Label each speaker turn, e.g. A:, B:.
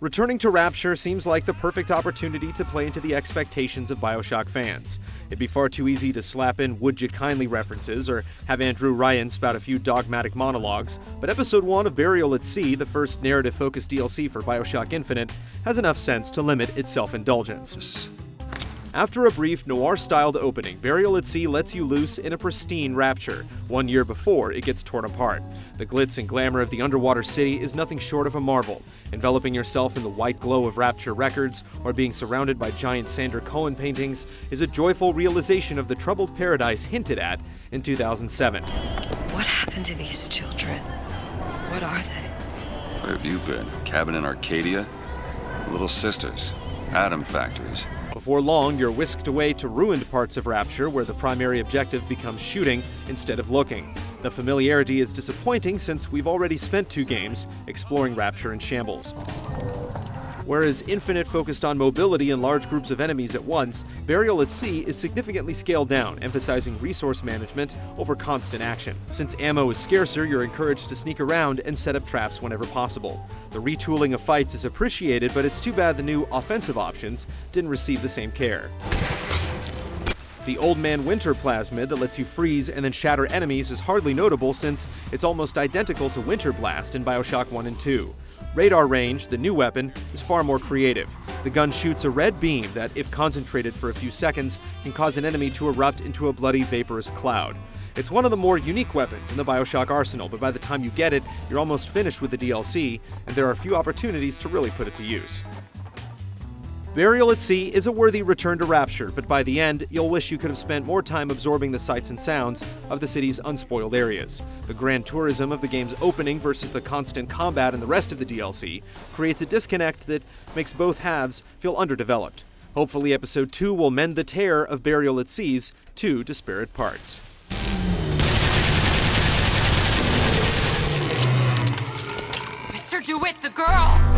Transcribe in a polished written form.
A: Returning to Rapture seems like the perfect opportunity to play into the expectations of Bioshock fans. It'd be far too easy to slap in "would you kindly" references or have Andrew Ryan spout a few dogmatic monologues, but Episode 1 of Burial at Sea, the first narrative-focused DLC for Bioshock Infinite, has enough sense to limit its self-indulgence. After a brief noir-styled opening, Burial at Sea lets you loose in a pristine Rapture, 1 year before it gets torn apart. The glitz and glamour of the underwater city is nothing short of a marvel. Enveloping yourself in the white glow of Rapture records, or being surrounded by giant Sander Cohen paintings, is a joyful realization of the troubled paradise hinted at in 2007.
B: What happened to these children? What are they?
C: Where have you been? Cabin in Arcadia? Little sisters. Atom factories.
A: Before long, you're whisked away to ruined parts of Rapture where the primary objective becomes shooting instead of looking. The familiarity is disappointing since we've already spent 2 games exploring Rapture in shambles. Whereas Infinite focused on mobility and large groups of enemies at once, Burial at Sea is significantly scaled down, emphasizing resource management over constant action. Since ammo is scarcer, you're encouraged to sneak around and set up traps whenever possible. The retooling of fights is appreciated, but it's too bad the new offensive options didn't receive the same care. The Old Man Winter plasmid that lets you freeze and then shatter enemies is hardly notable since it's almost identical to Winter Blast in Bioshock 1 and 2. Radar Range, the new weapon, is far more creative. The gun shoots a red beam that, if concentrated for a few seconds, can cause an enemy to erupt into a bloody, vaporous cloud. It's one of the more unique weapons in the Bioshock arsenal, but by the time you get it, you're almost finished with the DLC, and there are few opportunities to really put it to use. Burial at Sea is a worthy return to Rapture, but by the end, you'll wish you could have spent more time absorbing the sights and sounds of the city's unspoiled areas. The grand tourism of the game's opening versus the constant combat in the rest of the DLC creates a disconnect that makes both halves feel underdeveloped. Hopefully, Episode 2 will mend the tear of Burial at Sea's 2 disparate parts.
B: Mr. DeWitt, the girl!